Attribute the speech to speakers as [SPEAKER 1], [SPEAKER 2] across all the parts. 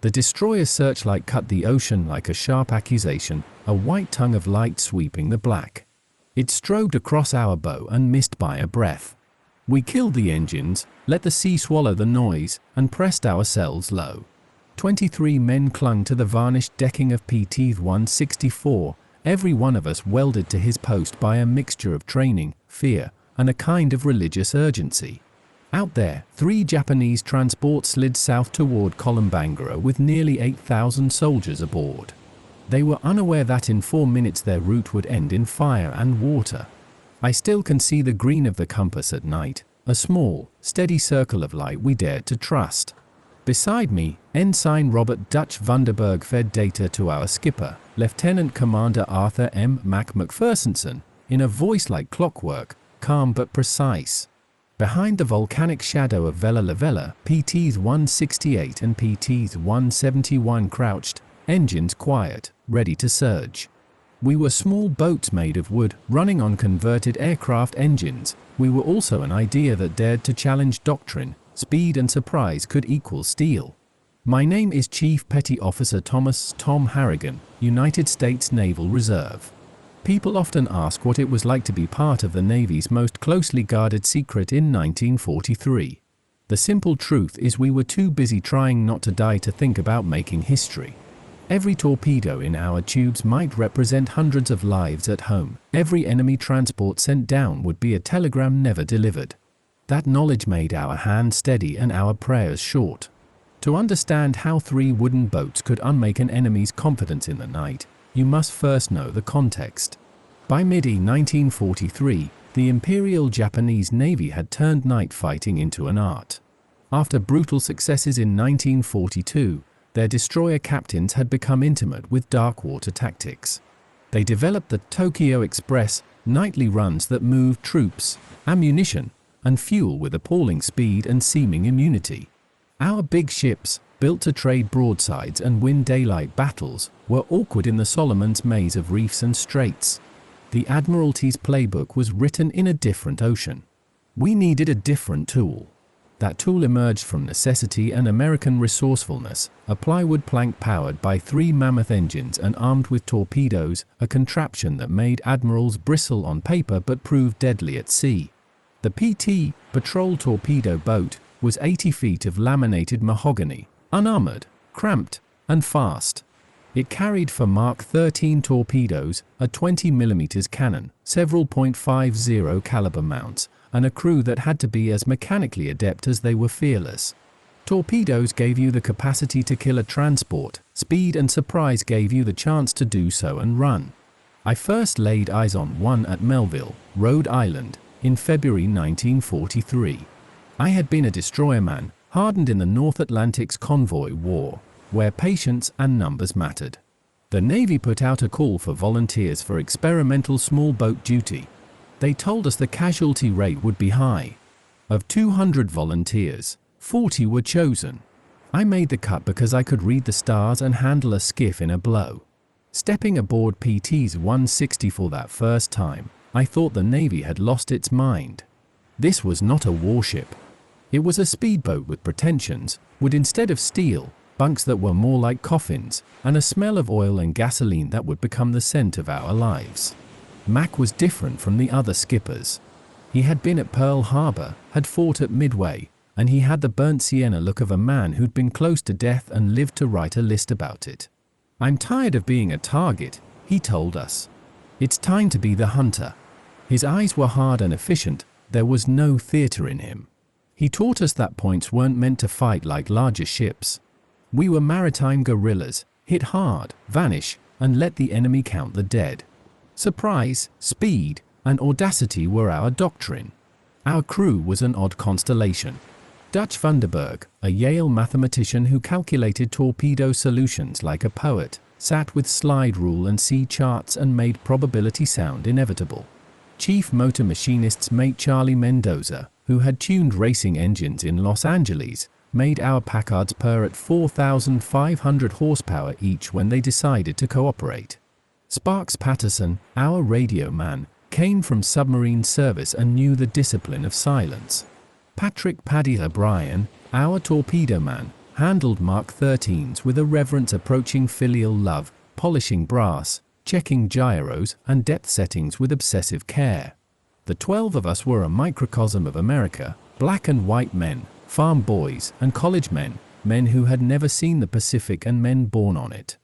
[SPEAKER 1] The destroyer's searchlight cut the ocean like a sharp accusation, a white tongue of light sweeping the black. It strobed across our bow and missed by a breath. We killed the engines, let the sea swallow the noise, and pressed ourselves low. 23 men clung to the varnished decking of PT 164, every one of us welded to his post by a mixture of training, fear, and a kind of religious urgency. Out there, 3 Japanese transports slid south toward Kolombangara with nearly 8,000 soldiers aboard. They were unaware that in 4 minutes their route would end in fire and water. I still can see the green of the compass at night, a small, steady circle of light we dared to trust. Beside me, Ensign Robert Dutch Vanderberg fed data to our skipper, Lieutenant Commander Arthur M. Mac McPhersonson, in a voice like clockwork, calm but precise. Behind the volcanic shadow of Vella Lavella, PTs 168 and PTs 171 crouched, engines quiet, ready to surge. We were small boats made of wood, running on converted aircraft engines. We were also an idea that dared to challenge doctrine. Speed and surprise could equal steel. My name is Chief Petty Officer Thomas Tom Harrigan, United States Naval Reserve. People often ask what it was like to be part of the Navy's most closely guarded secret in 1943. The simple truth is we were too busy trying not to die to think about making history. Every torpedo in our tubes might represent hundreds of lives at home. Every enemy transport sent down would be a telegram never delivered. That knowledge made our hands steady and our prayers short. To understand how 3 wooden boats could unmake an enemy's confidence in the night, you must first know the context. By mid-1943, the Imperial Japanese Navy had turned night fighting into an art. After brutal successes in 1942, their destroyer captains had become intimate with dark water tactics. They developed the Tokyo Express, nightly runs that moved troops, ammunition, and fuel with appalling speed and seeming immunity. Our big ships, built to trade broadsides and win daylight battles, were awkward in the Solomon's maze of reefs and straits. The Admiralty's playbook was written in a different ocean. We needed a different tool. That tool emerged from necessity and American resourcefulness, a plywood plank powered by 3 mammoth engines and armed with torpedoes, a contraption that made admirals bristle on paper but proved deadly at sea. The PT, patrol torpedo boat, was 80 feet of laminated mahogany, unarmored, cramped, and fast. It carried for Mark 13 torpedoes, a 20mm cannon, several .50 caliber mounts, and a crew that had to be as mechanically adept as they were fearless. Torpedoes gave you the capacity to kill a transport, speed and surprise gave you the chance to do so and run. I first laid eyes on one at Melville, Rhode Island, in February 1943. I had been a destroyerman, hardened in the North Atlantic's convoy war, where patience and numbers mattered. The Navy put out a call for volunteers for experimental small boat duty. They told us the casualty rate would be high. Of 200 volunteers, 40 were chosen. I made the cut because I could read the stars and handle a skiff in a blow. Stepping aboard PT's 160 for that first time, I thought the Navy had lost its mind. This was not a warship. It was a speedboat with pretensions, wood instead of steel, bunks that were more like coffins, and a smell of oil and gasoline that would become the scent of our lives. Mac was different from the other skippers. He had been at Pearl Harbor, had fought at Midway, and he had the burnt sienna look of a man who'd been close to death and lived to write a list about it. "I'm tired of being a target," he told us. "It's time to be the hunter." His eyes were hard and efficient. There was no theater in him. He taught us that points weren't meant to fight like larger ships. We were maritime guerrillas, hit hard, vanish, and let the enemy count the dead. Surprise, speed, and audacity were our doctrine. Our crew was an odd constellation. Dutch Vanderberg, a Yale mathematician who calculated torpedo solutions like a poet, sat with slide rule and sea charts and made probability sound inevitable. Chief motor machinist's mate Charlie Mendoza, who had tuned racing engines in Los Angeles, made our Packards purr at 4,500 horsepower each when they decided to cooperate. Sparks Patterson, our radio man, came from submarine service and knew the discipline of silence. Patrick Paddy O'Brien, our torpedo man, handled Mark 13s with a reverence approaching filial love, polishing brass, checking gyros and depth settings with obsessive care. The 12 of us were a microcosm of America, black and white men, farm boys and college men, men who had never seen the Pacific and men born on it.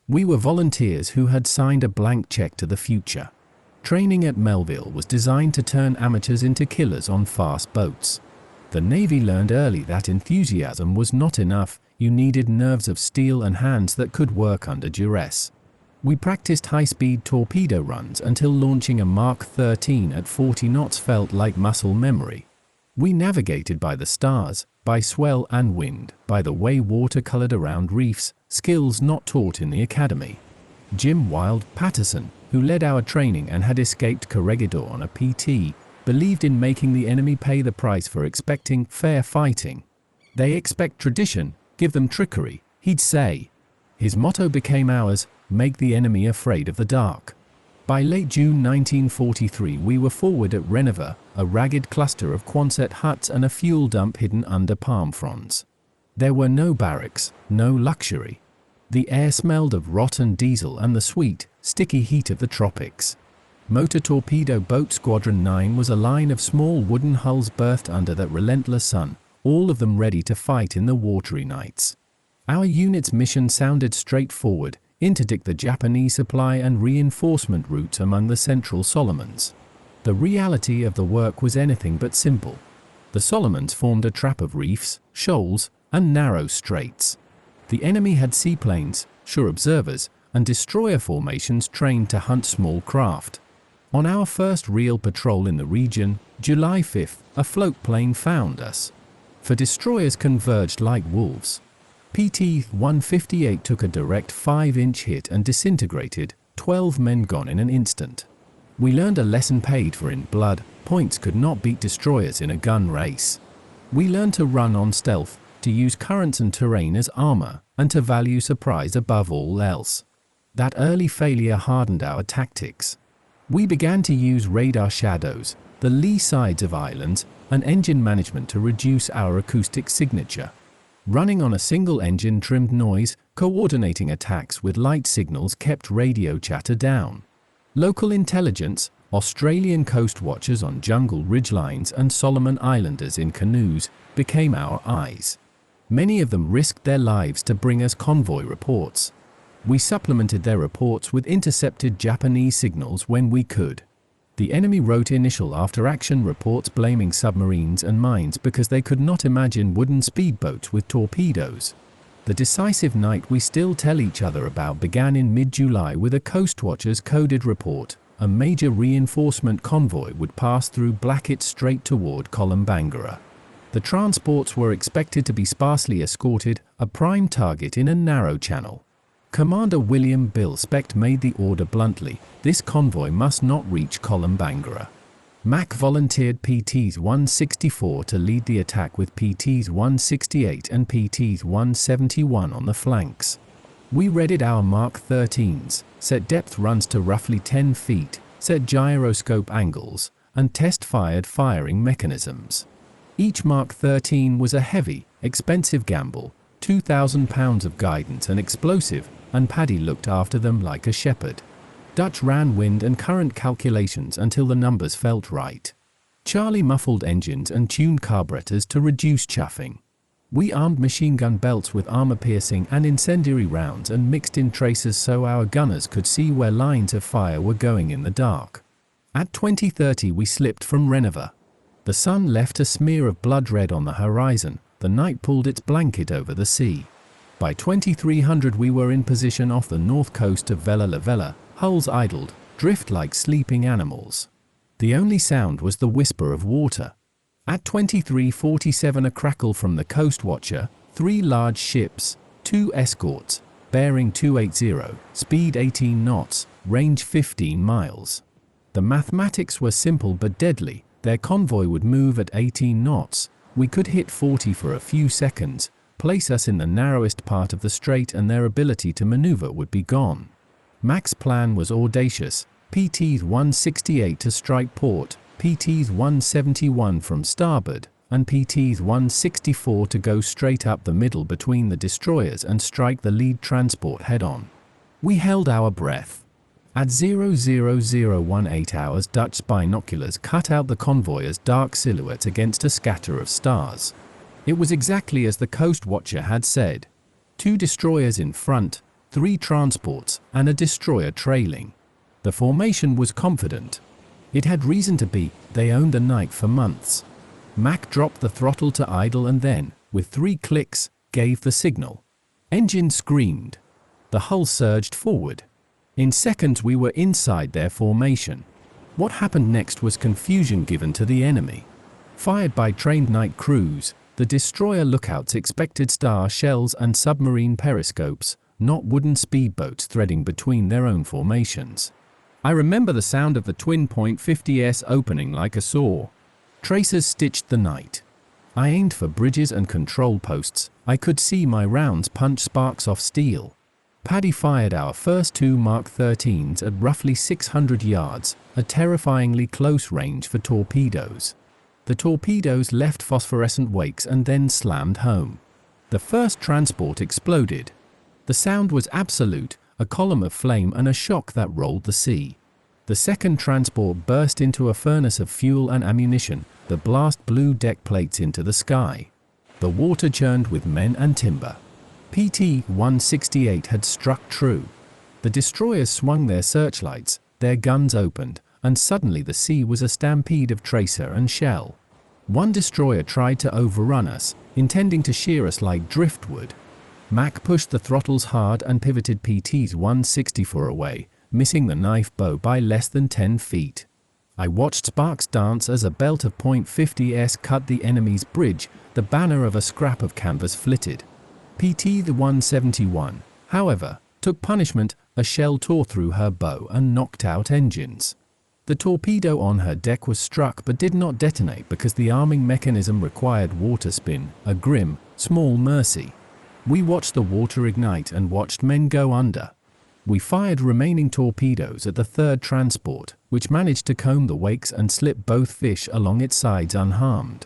[SPEAKER 1] We were volunteers who had signed a blank check to the future. Training at Melville was designed to turn amateurs into killers on fast boats. The Navy learned early that enthusiasm was not enough, you needed nerves of steel and hands that could work under duress. We practiced high-speed torpedo runs until launching a Mark 13 at 40 knots felt like muscle memory. We navigated by the stars, by swell and wind, by the way water colored around reefs, skills not taught in the academy. Jim Wild Patterson, who led our training and had escaped Corregidor on a PT, believed in making the enemy pay the price for expecting fair fighting. They expect tradition, give them trickery, he'd say. His motto became ours, make the enemy afraid of the dark. By late June 1943 we were forward at Relive, a ragged cluster of Quonset huts and a fuel dump hidden under palm fronds. There were no barracks, no luxury. The air smelled of rotten diesel and the sweet, sticky heat of the tropics. Motor Torpedo Boat Squadron 9 was a line of small wooden hulls berthed under that relentless sun, all of them ready to fight in the watery nights. Our unit's mission sounded straightforward, interdict the Japanese supply and reinforcement routes among the Central Solomons. The reality of the work was anything but simple. The Solomons formed a trap of reefs, shoals, and narrow straits. The enemy had seaplanes, sure observers, and destroyer formations trained to hunt small craft. On our first real patrol in the region, July 5th, a float plane found us. For destroyers converged like wolves. PT-158 took a direct 5-inch hit and disintegrated, 12 men gone in an instant. We learned a lesson paid for in blood, points could not beat destroyers in a gun race. We learned to run on stealth, to use currents and terrain as armor, and to value surprise above all else. That early failure hardened our tactics. We began to use radar shadows, the lee sides of islands, and engine management to reduce our acoustic signature. Running on a single engine trimmed noise, coordinating attacks with light signals kept radio chatter down. Local intelligence, Australian coast watchers on jungle ridgelines and Solomon Islanders in canoes, became our eyes. Many of them risked their lives to bring us convoy reports. We supplemented their reports with intercepted Japanese signals when we could. The enemy wrote initial after-action reports blaming submarines and mines because they could not imagine wooden speedboats with torpedoes. The decisive night we still tell each other about began in mid-July with a Coastwatcher's coded report. A major reinforcement convoy would pass through Blackett Strait toward Kolombangara. The transports were expected to be sparsely escorted, a prime target in a narrow channel. Commander William Bill Specht made the order bluntly, this convoy must not reach Kolombangara. Mack volunteered PTs 164 to lead the attack with PTs 168 and PTs 171 on the flanks. We readied our Mark 13s, set depth runs to roughly 10 feet, set gyroscope angles, and test-fired firing mechanisms. Each Mark 13 was a heavy, expensive gamble, 2,000 pounds of guidance and explosive, and Paddy looked after them like a shepherd. Dutch ran wind and current calculations until the numbers felt right. Charlie muffled engines and tuned carburetors to reduce chuffing. We armed machine gun belts with armor-piercing and incendiary rounds and mixed in tracers so our gunners could see where lines of fire were going in the dark. At 20:30 we slipped from Relive. The sun left a smear of blood red on the horizon, the night pulled its blanket over the sea. By 2300 we were in position off the north coast of Vella Lavella, hulls idled, drift like sleeping animals. The only sound was the whisper of water. At 23:47 a crackle from the coast watcher, 3 large ships, 2 escorts, bearing 280, speed 18 knots, range 15 miles. The mathematics were simple but deadly, their convoy would move at 18 knots, we could hit 40 for a few seconds, place us in the narrowest part of the strait and their ability to maneuver would be gone. Mack's plan was audacious, PTs 168 to strike port, PTs 171 from starboard, and PT-164 to go straight up the middle between the destroyers and strike the lead transport head-on. We held our breath. At 00018 hours, Dutch binoculars cut out the convoy's dark silhouette against a scatter of stars. It was exactly as the coast watcher had said. 2 destroyers in front, 3 transports, and a destroyer trailing. The formation was confident. It had reason to be. They owned the night for months. Mac dropped the throttle to idle and then, with 3 clicks, gave the signal. Engine screamed. The hull surged forward. In seconds we were inside their formation. What happened next was confusion given to the enemy. Fired by trained night crews, the destroyer lookouts expected star shells and submarine periscopes, not wooden speedboats threading between their own formations. I remember the sound of the twin .50s opening like a saw. Tracers stitched the night. I aimed for bridges and control posts. I could see my rounds punch sparks off steel. Paddy fired our first 2 Mark 13s at roughly 600 yards, a terrifyingly close range for torpedoes. The torpedoes left phosphorescent wakes and then slammed home. The first transport exploded. The sound was absolute, a column of flame and a shock that rolled the sea. The second transport burst into a furnace of fuel and ammunition. The blast blew deck plates into the sky. The water churned with men and timber. PT-168 had struck true. The destroyers swung their searchlights, their guns opened, and suddenly the sea was a stampede of tracer and shell. One destroyer tried to overrun us, intending to shear us like driftwood. Mac pushed the throttles hard and pivoted PT-164 away, missing the knife bow by less than 10 feet. I watched sparks dance as a belt of .50s cut the enemy's bridge. The banner of a scrap of canvas flitted. PT-171, however, took punishment. A shell tore through her bow and knocked out engines. The torpedo on her deck was struck but did not detonate because the arming mechanism required water spin, a grim, small mercy. We watched the water ignite and watched men go under. We fired remaining torpedoes at the third transport, which managed to comb the wakes and slip both fish along its sides unharmed.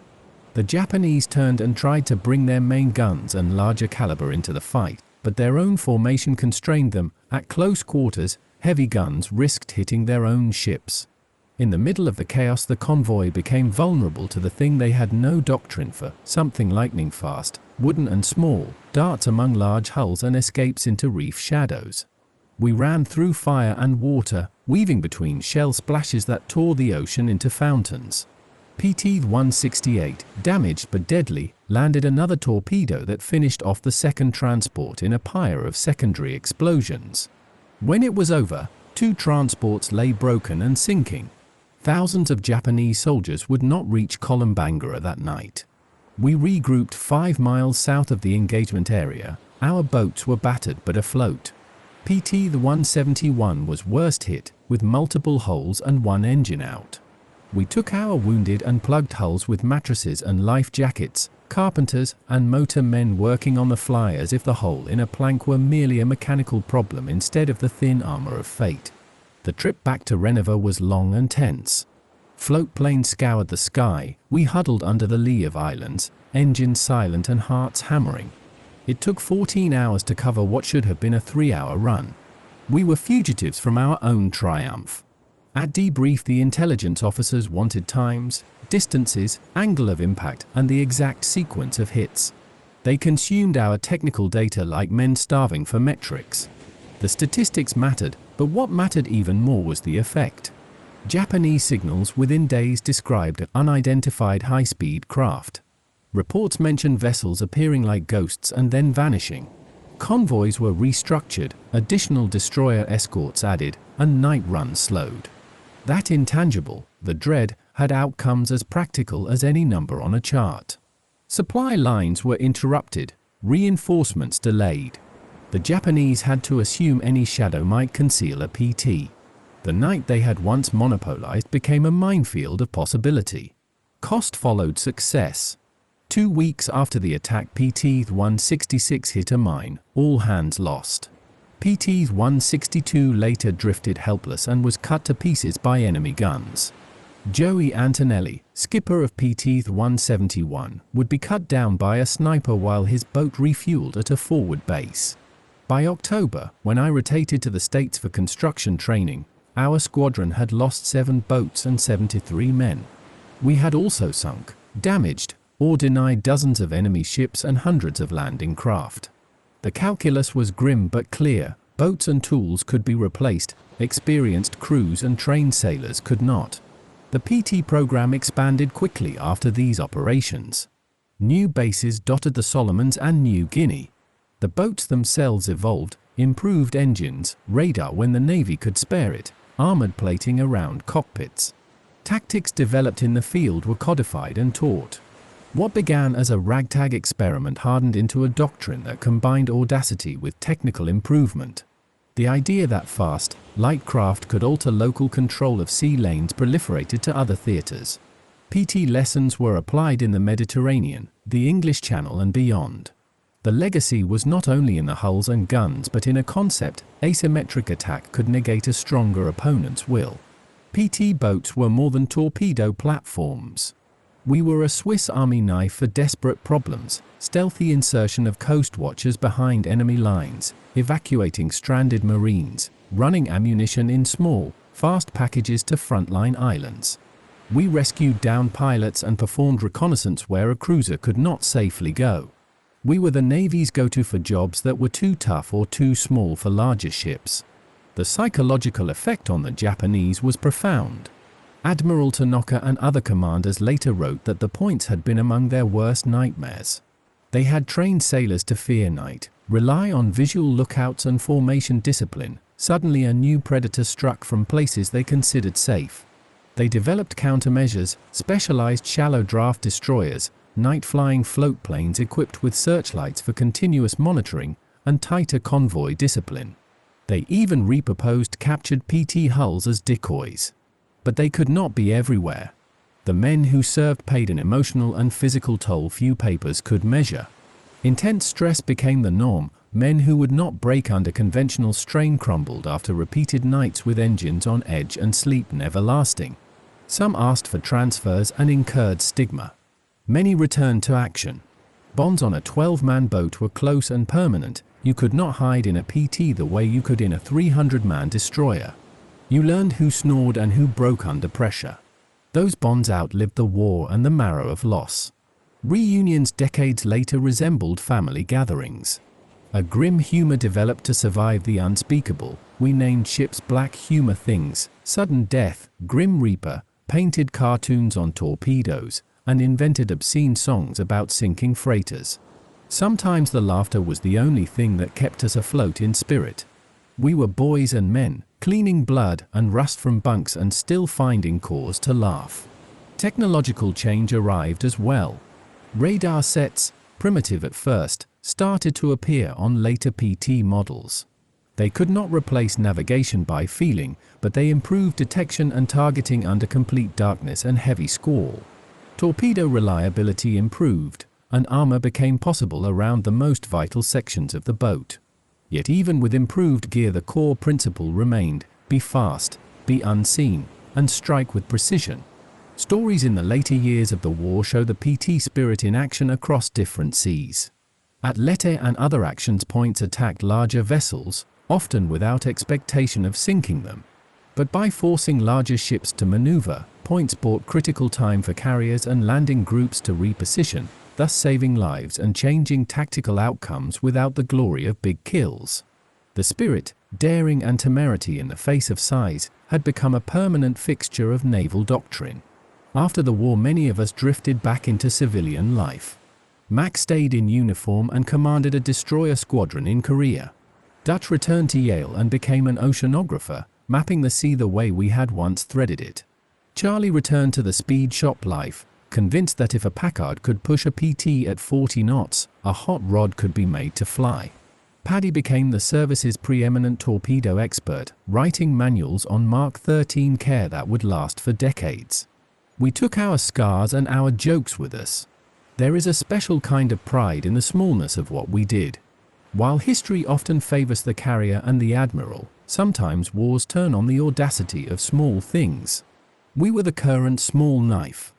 [SPEAKER 1] The Japanese turned and tried to bring their main guns and larger caliber into the fight, but their own formation constrained them. At close quarters, heavy guns risked hitting their own ships. In the middle of the chaos, the convoy became vulnerable to the thing they had no doctrine for, something lightning fast, wooden and small, darts among large hulls and escapes into reef shadows. We ran through fire and water, weaving between shell splashes that tore the ocean into fountains. PT-168, damaged but deadly, landed another torpedo that finished off the second transport in a pyre of secondary explosions. When it was over, 2 transports lay broken and sinking. Thousands of Japanese soldiers would not reach Kolombangara that night. We regrouped 5 miles south of the engagement area. Our boats were battered but afloat. PT-171 was worst hit, with multiple holes and 1 engine out. We took our wounded and plugged hulls with mattresses and life jackets, carpenters and motor men working on the fly as if the hole in a plank were merely a mechanical problem instead of the thin armor of fate. The trip back to Relive was long and tense. Float planes scoured the sky. We huddled under the lee of islands, engines silent and hearts hammering. It took 14 hours to cover what should have been a 3-hour run. We were fugitives from our own triumph. At debrief, the intelligence officers wanted times, distances, angle of impact, and the exact sequence of hits. They consumed our technical data like men starving for metrics. The statistics mattered, but what mattered even more was the effect. Japanese signals within days described unidentified high-speed craft. Reports mentioned vessels appearing like ghosts and then vanishing. Convoys were restructured, additional destroyer escorts added, and night runs slowed. That intangible, the dread, had outcomes as practical as any number on a chart. Supply lines were interrupted, reinforcements delayed. The Japanese had to assume any shadow might conceal a PT. The night they had once monopolized became a minefield of possibility. Cost followed success. 2 weeks after the attack, PT-166 hit a mine, all hands lost. PT-162 later drifted helpless and was cut to pieces by enemy guns. Joey Antonelli, skipper of PT 171, would be cut down by a sniper while his boat refueled at a forward base. By October, when I rotated to the States for construction training, our squadron had lost 7 boats and 73 men. We had also sunk, damaged, or denied dozens of enemy ships and hundreds of landing craft. The calculus was grim but clear. Boats and tools could be replaced, experienced crews and trained sailors could not. The PT program expanded quickly after these operations. New bases dotted the Solomons and New Guinea. The boats themselves evolved, improved engines, radar when the Navy could spare it, armored plating around cockpits. Tactics developed in the field were codified and taught. What began as a ragtag experiment hardened into a doctrine that combined audacity with technical improvement. The idea that fast, light craft could alter local control of sea lanes proliferated to other theaters. PT lessons were applied in the Mediterranean, the English Channel and beyond. The legacy was not only in the hulls and guns but in a concept: asymmetric attack could negate a stronger opponent's will. PT boats were more than torpedo platforms. We were a Swiss Army knife for desperate problems, stealthy insertion of coast watchers behind enemy lines, evacuating stranded Marines, running ammunition in small, fast packages to frontline islands. We rescued downed pilots and performed reconnaissance where a cruiser could not safely go. We were the Navy's go-to for jobs that were too tough or too small for larger ships. The psychological effect on the Japanese was profound. Admiral Tanaka and other commanders later wrote that the points had been among their worst nightmares. They had trained sailors to fear night, rely on visual lookouts and formation discipline. Suddenly a new predator struck from places they considered safe. They developed countermeasures, specialized shallow draft destroyers, night-flying float planes equipped with searchlights for continuous monitoring, and tighter convoy discipline. They even repurposed captured PT hulls as decoys. But they could not be everywhere. The men who served paid an emotional and physical toll few papers could measure. Intense stress became the norm. Men who would not break under conventional strain crumbled after repeated nights with engines on edge and sleep never lasting. Some asked for transfers and incurred stigma. Many returned to action. Bonds on a 12-man boat were close and permanent. You could not hide in a PT the way you could in a 300-man destroyer. You learned who snored and who broke under pressure. Those bonds outlived the war and the marrow of loss. Reunions decades later resembled family gatherings. A grim humor developed to survive the unspeakable. We named ships black humor things, sudden death, grim reaper, painted cartoons on torpedoes, and invented obscene songs about sinking freighters. Sometimes the laughter was the only thing that kept us afloat in spirit. We were boys and men, cleaning blood and rust from bunks and still finding cause to laugh. Technological change arrived as well. Radar sets, primitive at first, started to appear on later PT models. They could not replace navigation by feeling, but they improved detection and targeting under complete darkness and heavy squall. Torpedo reliability improved, and armor became possible around the most vital sections of the boat. Yet even with improved gear, the core principle remained: be fast, be unseen, and strike with precision. Stories in the later years of the war show the PT spirit in action across different seas. At Leyte and other actions, points attacked larger vessels, often without expectation of sinking them. But by forcing larger ships to maneuver, points bought critical time for carriers and landing groups to reposition, thus saving lives and changing tactical outcomes without the glory of big kills. The spirit, daring and temerity in the face of size had become a permanent fixture of naval doctrine. After the war, many of us drifted back into civilian life. Mac stayed in uniform and commanded a destroyer squadron in Korea. Dutch returned to Yale and became an oceanographer, mapping the sea the way we had once threaded it. Charlie returned to the speed shop life, convinced that if a Packard could push a PT at 40 knots, a hot rod could be made to fly. Paddy became the service's preeminent torpedo expert, writing manuals on Mark 13 care that would last for decades. We took our scars and our jokes with us. There is a special kind of pride in the smallness of what we did. While history often favors the carrier and the admiral, sometimes wars turn on the audacity of small things. We were the current small knife.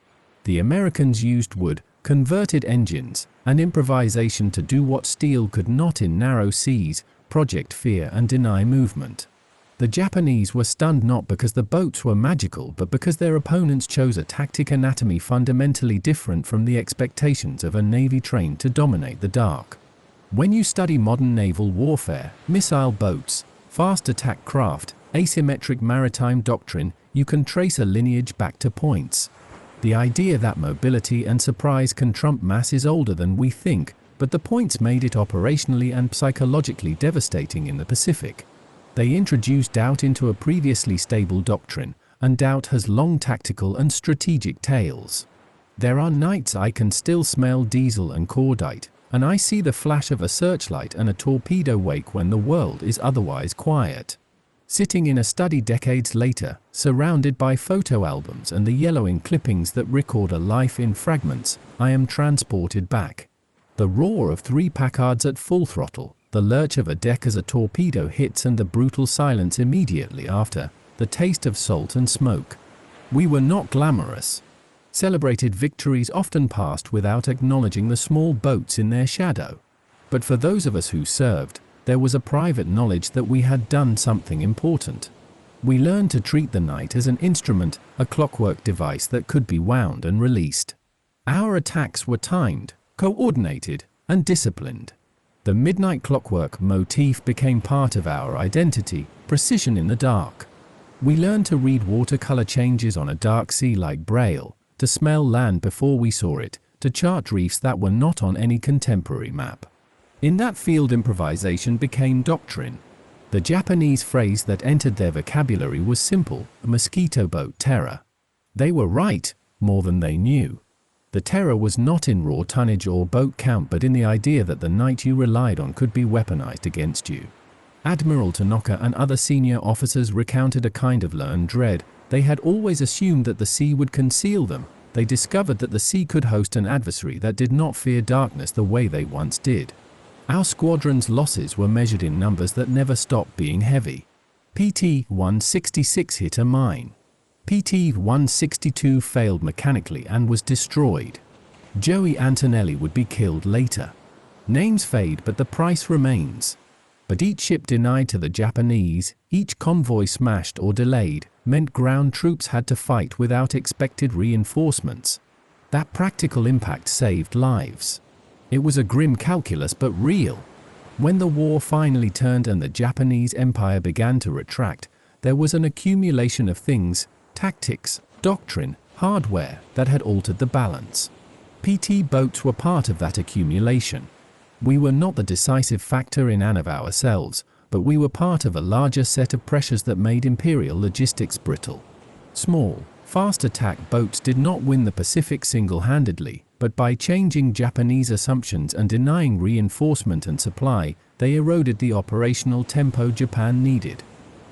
[SPEAKER 1] The Americans used wood, converted engines, and improvisation to do what steel could not in narrow seas, project fear and deny movement. The Japanese were stunned not because the boats were magical but because their opponents chose a tactic anatomy fundamentally different from the expectations of a navy trained to dominate the dark. When you study modern naval warfare, missile boats, fast attack craft, asymmetric maritime doctrine, you can trace a lineage back to points. The idea that mobility and surprise can trump mass is older than we think, but the points made it operationally and psychologically devastating in the Pacific. They introduced doubt into a previously stable doctrine, and doubt has long tactical and strategic tails. There are nights I can still smell diesel and cordite, and I see the flash of a searchlight and a torpedo wake when the world is otherwise quiet. Sitting in a study decades later, surrounded by photo albums and the yellowing clippings that record a life in fragments, I am transported back. The roar of 3 Packards at full throttle, the lurch of a deck as a torpedo hits and the brutal silence immediately after, the taste of salt and smoke. We were not glamorous. Celebrated victories often passed without acknowledging the small boats in their shadow. But for those of us who served, there was a private knowledge that we had done something important. We learned to treat the night as an instrument, a clockwork device that could be wound and released. Our attacks were timed, coordinated, and disciplined. The midnight clockwork motif became part of our identity, precision in the dark. We learned to read watercolor changes on a dark sea like Braille, to smell land before we saw it, to chart reefs that were not on any contemporary map. In that field, improvisation became doctrine. The Japanese phrase that entered their vocabulary was simple: a mosquito boat terror. They were right, more than they knew. The terror was not in raw tonnage or boat count but in the idea that the night you relied on could be weaponized against you. Admiral Tanaka and other senior officers recounted a kind of learned dread. They had always assumed that the sea would conceal them. They discovered that the sea could host an adversary that did not fear darkness the way they once did. Our squadron's losses were measured in numbers that never stopped being heavy. PT-166 hit a mine. PT-162 failed mechanically and was destroyed. Joey Antonelli would be killed later. Names fade but the price remains. But each ship denied to the Japanese, each convoy smashed or delayed, meant ground troops had to fight without expected reinforcements. That practical impact saved lives. It was a grim calculus but real. When the war finally turned and the Japanese Empire began to retract, there was an accumulation of things, tactics, doctrine, hardware, that had altered the balance. PT boats were part of that accumulation. We were not the decisive factor in and of ourselves, but we were part of a larger set of pressures that made imperial logistics brittle. Small, fast attack boats did not win the Pacific single-handedly, but by changing Japanese assumptions and denying reinforcement and supply, they eroded the operational tempo Japan needed.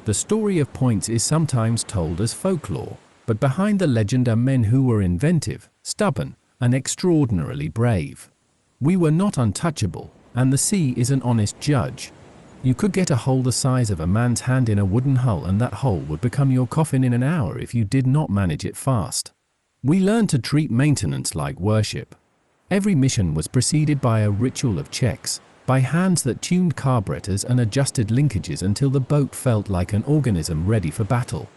[SPEAKER 1] The story of points is sometimes told as folklore, but behind the legend are men who were inventive, stubborn, and extraordinarily brave. We were not untouchable, and the sea is an honest judge. You could get a hole the size of a man's hand in a wooden hull and that hole would become your coffin in an hour if you did not manage it fast. We learned to treat maintenance like worship. Every mission was preceded by a ritual of checks, by hands that tuned carburetors and adjusted linkages until the boat felt like an organism ready for battle.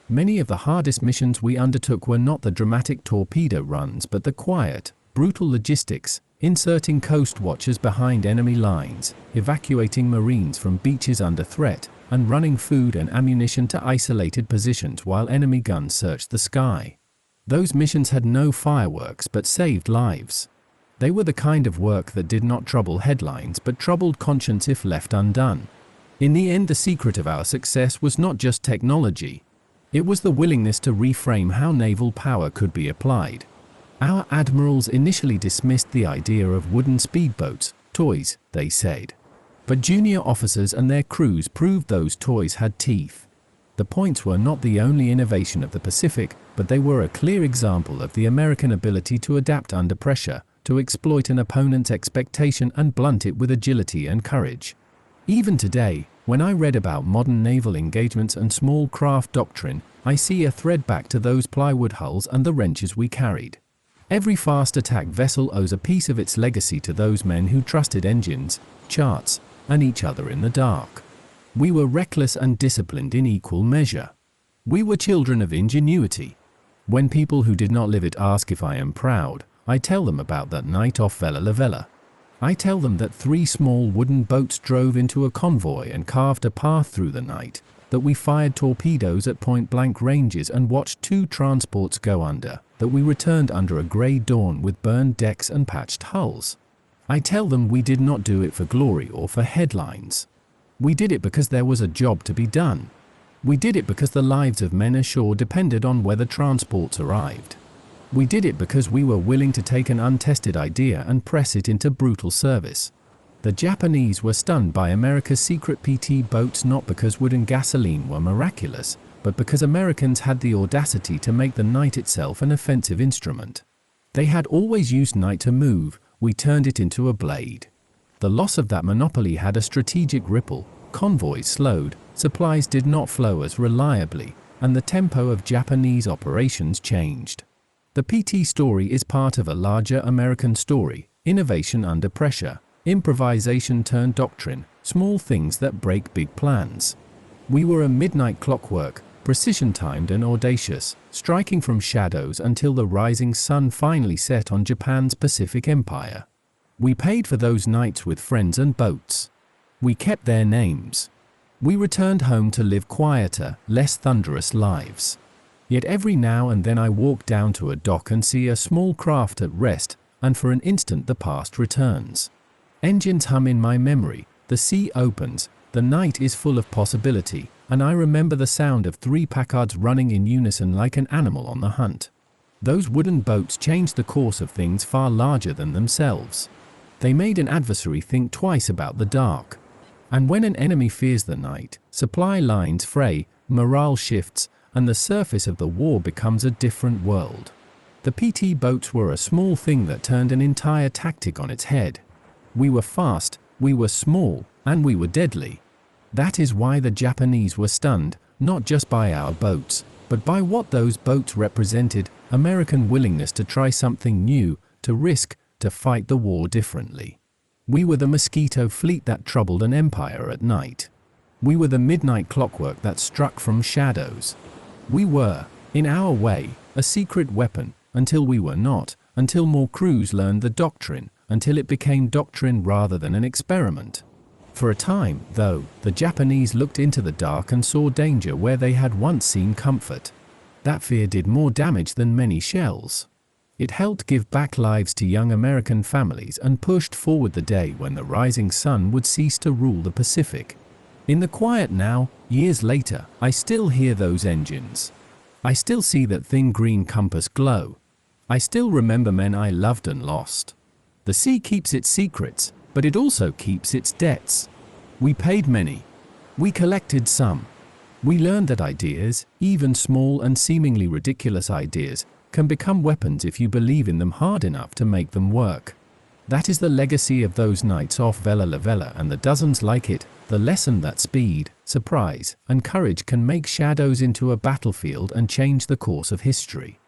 [SPEAKER 1] Many of the hardest missions we undertook were not the dramatic torpedo runs but the quiet, brutal logistics, inserting coast watchers behind enemy lines, evacuating Marines from beaches under threat, and running food and ammunition to isolated positions while enemy guns searched the sky. Those missions had no fireworks but saved lives. They were the kind of work that did not trouble headlines but troubled conscience if left undone. In the end, the secret of our success was not just technology. It was the willingness to reframe how naval power could be applied. Our admirals initially dismissed the idea of wooden speedboats, toys, they said. But junior officers and their crews proved those toys had teeth. The points were not the only innovation of the Pacific, but they were a clear example of the American ability to adapt under pressure, to exploit an opponent's expectation and blunt it with agility and courage. Even today, when I read about modern naval engagements and small craft doctrine, I see a thread back to those plywood hulls and the wrenches we carried. Every fast attack vessel owes a piece of its legacy to those men who trusted engines, charts, and each other in the dark. We were reckless and disciplined in equal measure. We were children of ingenuity. When people who did not live it ask if I am proud, I tell them about that night off Vella Lavella. I tell them that 3 small wooden boats drove into a convoy and carved a path through the night, that we fired torpedoes at point-blank ranges and watched 2 transports go under, that we returned under a grey dawn with burned decks and patched hulls. I tell them we did not do it for glory or for headlines. We did it because there was a job to be done. We did it because the lives of men ashore depended on whether transports arrived. We did it because we were willing to take an untested idea and press it into brutal service. The Japanese were stunned by America's secret PT boats not because wood and gasoline were miraculous, but because Americans had the audacity to make the night itself an offensive instrument. They had always used night to move, we turned it into a blade. The loss of that monopoly had a strategic ripple, convoys slowed, supplies did not flow as reliably, and the tempo of Japanese operations changed. The PT story is part of a larger American story, innovation under pressure, improvisation turned doctrine, small things that break big plans. We were a midnight clockwork, precision-timed and audacious, striking from shadows until the rising sun finally set on Japan's Pacific Empire. We paid for those nights with friends and boats. We kept their names. We returned home to live quieter, less thunderous lives. Yet every now and then I walk down to a dock and see a small craft at rest, and for an instant the past returns. Engines hum in my memory, the sea opens, the night is full of possibility, and I remember the sound of 3 Packards running in unison like an animal on the hunt. Those wooden boats changed the course of things far larger than themselves. They made an adversary think twice about the dark. And when an enemy fears the night, supply lines fray, morale shifts, and the surface of the war becomes a different world. The PT boats were a small thing that turned an entire tactic on its head. We were fast, we were small, and we were deadly. That is why the Japanese were stunned, not just by our boats, but by what those boats represented, American willingness to try something new, to risk, to fight the war differently. We were the mosquito fleet that troubled an empire at night. We were the midnight clockwork that struck from shadows. We were, in our way, a secret weapon, until we were not, until more crews learned the doctrine, until it became doctrine rather than an experiment. For a time, though, the Japanese looked into the dark and saw danger where they had once seen comfort. That fear did more damage than many shells. It helped give back lives to young American families and pushed forward the day when the rising sun would cease to rule the Pacific. In the quiet now, years later, I still hear those engines. I still see that thin green compass glow. I still remember men I loved and lost. The sea keeps its secrets, but it also keeps its debts. We paid many. We collected some. We learned that ideas, even small and seemingly ridiculous ideas, can become weapons if you believe in them hard enough to make them work. That is the legacy of those nights off Vella Lavella and the dozens like it, the lesson that speed, surprise, and courage can make shadows into a battlefield and change the course of history.